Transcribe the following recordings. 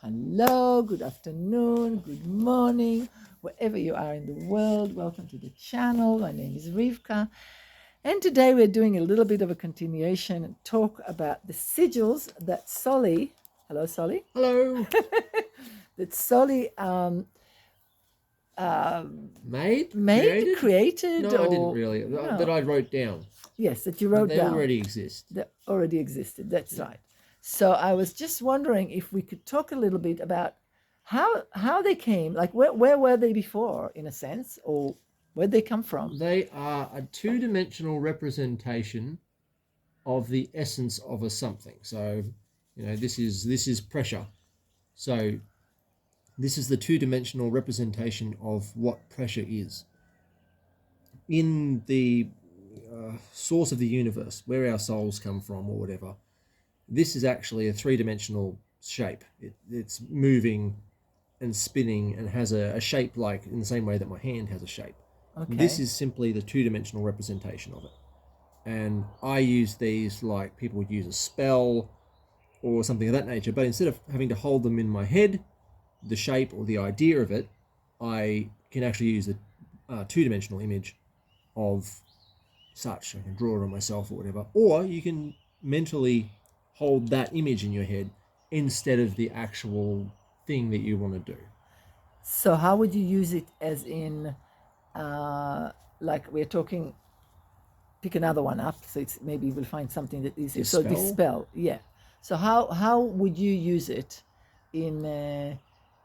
Hello, good afternoon, good morning, wherever you are in the world. Welcome to the channel. My name is Rivka, and today we're doing a little bit of a continuation and talk about the sigils that Solee, hello Solee, Hello. that Solee Created? created, No, I didn't or really. That no, I wrote down. yes, that you But wrote they down. already exist. That already existed. That's right. So I was just wondering if we could talk a little bit about how they came, like where were they before, in a sense, or where'd they come from? They are a two-dimensional representation of the essence of a something. So, this is pressure. So, this is the two-dimensional representation of what pressure is. In the source of the universe, where our souls come from or whatever, this is actually a three-dimensional shape. It's moving and spinning and has a shape, like in the same way that my hand has a shape. This Okay. is simply the two-dimensional representation of it. And I use these like people would use a spell or something of that nature, but instead of having to hold them in my head, the shape or the idea of it, I can actually use a two-dimensional image of such. I can draw it on myself or whatever. Or you can mentally hold that image in your head instead of the actual thing that you want to do. So how would you use it, as in, uh, like we're talking? Pick another one up. So it's maybe we'll find something that is so this Dispel. spell. Yeah. So how would you use it in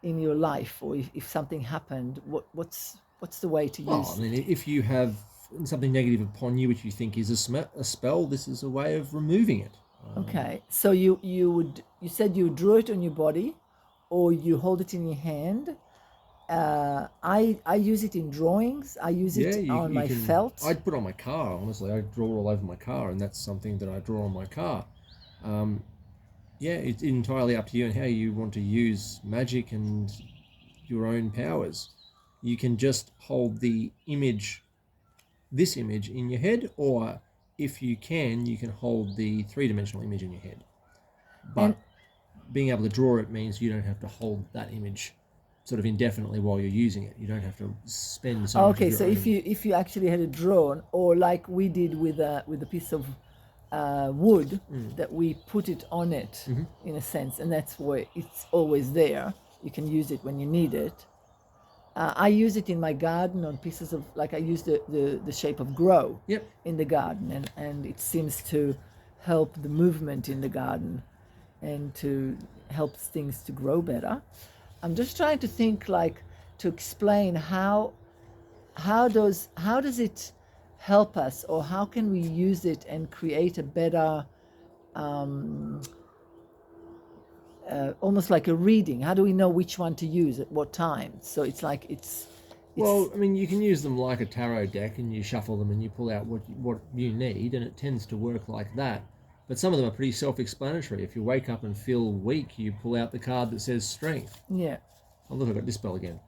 your life, or if something happened? What's the way to Oh, use I mean, it? if you have something negative upon you which you think is a spell, this is a way of removing it. Okay, so you said you drew it on your body, or you hold it in your hand. I use it in drawings. I use Yeah, it you on you my can. felt. I'd put on my car. Honestly, I draw all over my car, and that's something that I draw on my car. Um, yeah, it's entirely up to you and how you want to use magic and your own powers. You can just hold the image, this image, in your head, or if you can hold the three-dimensional image in your head. And But being able to draw it means you don't have to hold that image sort of indefinitely while you're using it. You don't have to spend so much of okay, your so if own. you actually had it drawn, or like we did with a piece of wood, that we put it on it, Mm-hmm. in a sense, and that's where it's always there. You can use it when you need it. I use it in my garden on pieces of, like, I use the shape of grow Yep. in the garden, and it seems to help the movement in the garden and to help things to grow better. I'm just trying to think, like, to explain how does it help us, or how can we use it and create a better, almost like a reading. How do we know which one to use at what time? So it's like it's Well, I mean, you can use them like a tarot deck, and you shuffle them, and you pull out what you need, and it tends to work like that. But some of them are pretty self-explanatory. If you wake up and feel weak, you pull out the card that says strength. yeah. Oh, look, I got dispel again.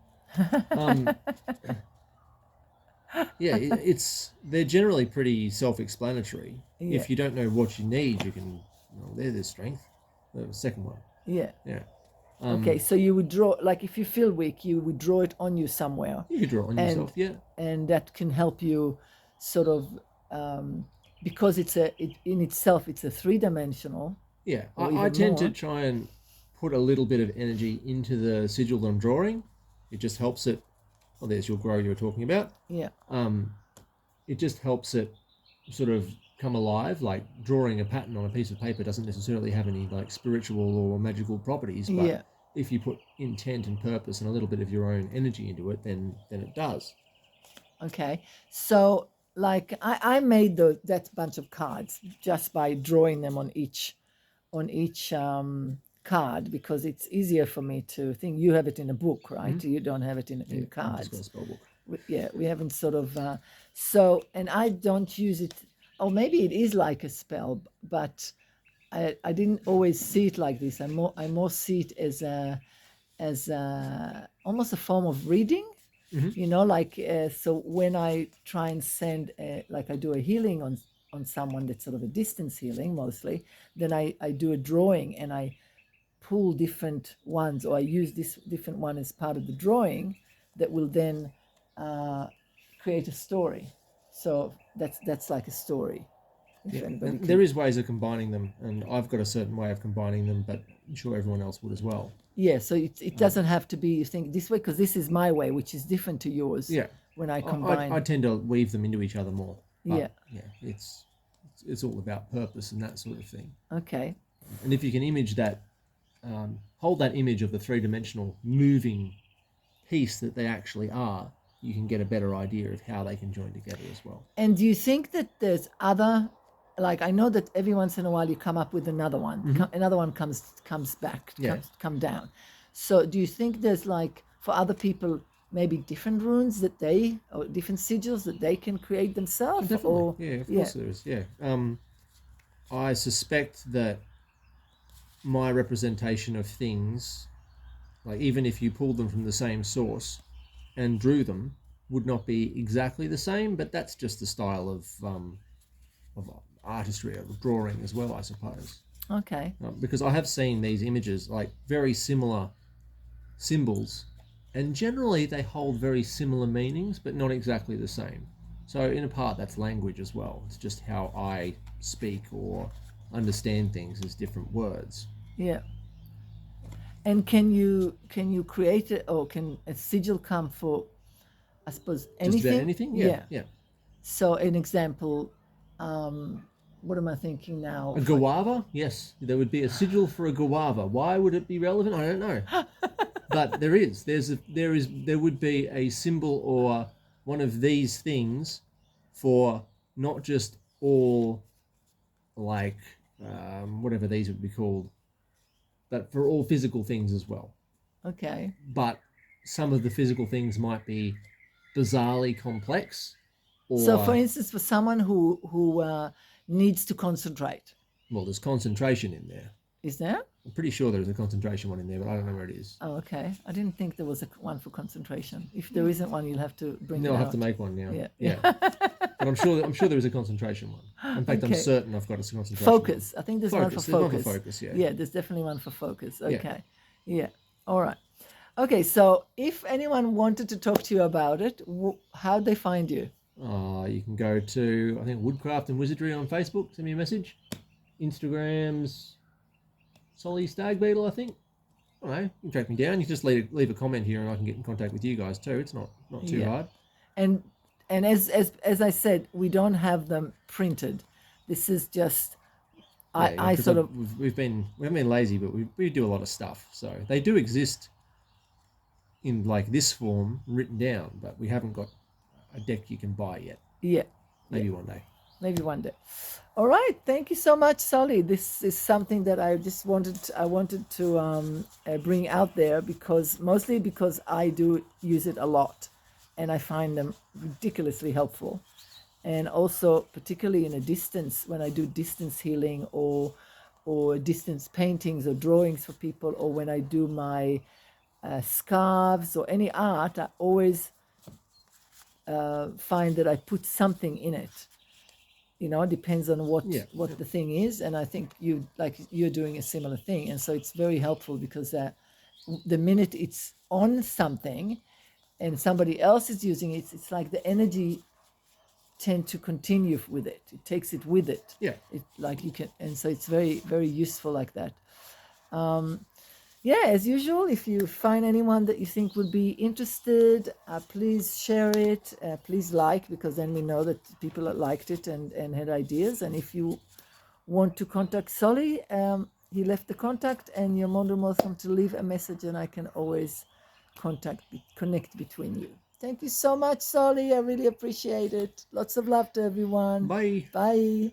Um, yeah, they're generally pretty self-explanatory. Yeah, If you don't know what you need, you can. Well, there's strength. The second one. yeah. Yeah. Okay, so you would draw, like, if you feel weak, you would draw it on you somewhere, You could draw it on and yourself. Yeah. that can help you, sort of, because in itself it's a three-dimensional, Yeah, or I even tend to more. try and put a little bit of energy into the sigil that I'm drawing. It just helps it. Oh, there's your grow you were talking about. Yeah, Um, it just helps it sort of come alive. Like drawing a pattern on a piece of paper doesn't necessarily have any like spiritual or magical properties, but yeah. if you put intent and purpose and a little bit of your own energy into it, then it does. Okay, so, like, I made that bunch of cards just by drawing them on each card, because it's easier for me to think. You have it in a book, right? Mm-hmm. You don't have it in Yeah, I've just got cards. a spell book. Yeah, we haven't sort of, so, and I don't use it. Oh, maybe it is like a spell, but I didn't always see it like this. I more see it as almost a form of reading. Mm-hmm. Like, so when I try and send, like, I do a healing on someone, that's sort of a distance healing mostly, then I do a drawing, and I pull different ones, or I use this different one as part of the drawing that will then create a story. So that's like a story. If Yeah, anybody and can. there is ways of combining them, and I've got a certain way of combining them, but I'm sure everyone else would as well. Yeah, so it doesn't have to be you think this way, because this is my way, which is different to yours. Yeah, When I I combine. tend to weave them into each other more. But Yeah. yeah, it's all about purpose and that sort of thing. Okay. And if you can image that, hold that image of the three-dimensional moving piece that they actually are, you can get a better idea of how they can join together as well. And do you think that there's other, like I know that every once in a while you come up with another one, another one comes back, Yeah. come down. So do you think there's like for other people maybe different runes that they or different sigils that they can create themselves? Definitely. Or Yeah, of course there is. Yeah. I suspect that my representation of things, like even if you pulled them from the same source and drew them, would not be exactly the same. But that's just the style of artistry or drawing as well, I suppose. Okay. Because I have seen these images, like very similar symbols, and generally they hold very similar meanings, but not exactly the same. So in a part, that's language as well. It's just how I speak or understand things as different words. Yeah. And can you create it, or can a sigil come for, I suppose, anything? Just about anything? Yeah. Yeah. So an example, what am I thinking now? A guava? Yes. There would be a sigil for a guava. Why would it be relevant? I don't know. But there is. There would be a symbol or one of these things for not just all, like, whatever these would be called, but for all physical things as well. Okay. But some of the physical things might be bizarrely complex. Or, So, for instance, for someone who needs to concentrate, well, there's concentration in there. is there? I'm pretty sure there's a concentration one in there, but I don't know where it is. Oh, okay. I didn't think there was one for concentration. If there isn't one, you'll have to bring it No, I'll out. have to make one now. Yeah. Yeah. But I'm sure there is a concentration one. In fact, I'm Okay. certain I've got a concentration Focus. one. I think there's Focus. one for There's one focus. for focus, yeah. Yeah, there's definitely one for focus. Yeah. Okay. Yeah. All right. Okay, so if anyone wanted to talk to you about it, how'd they find you? You can go to, I think, Woodcraft and Wizardry on Facebook. Send me a message. Instagram's solee stagbeetle, I think. I don't know. You can track me down. You can just leave a comment here, and I can get in contact with you guys too. It's not too hard. And as I said, we don't have them printed. This is just I sort of we haven't been lazy, but we do a lot of stuff. So they do exist in like this form written down, but we haven't got a deck you can buy yet. Yeah. Maybe one day. Maybe one day. All right. Thank you so much, Solee. This is something that I just wanted to bring out there, mostly because I do use it a lot, and I find them ridiculously helpful. And also, particularly in a distance, when I do distance healing or distance paintings or drawings for people, or when I do my scarves or any art, I always find that I put something in it. It depends on what the thing is, and I think you're doing a similar thing, and so it's very helpful because the minute it's on something and somebody else is using it, it's like the energy tend to continue with it. It takes it with it. Yeah. And so it's very, very useful like that. As usual, if you find anyone that you think would be interested, please share it. Please like, because then we know that people liked it and had ideas. And if you want to contact Solee, he left the contact, and you're more than welcome to leave a message, and I can always connect between you. Thank you so much, Solee. I really appreciate it. Lots of love to everyone. Bye. Bye.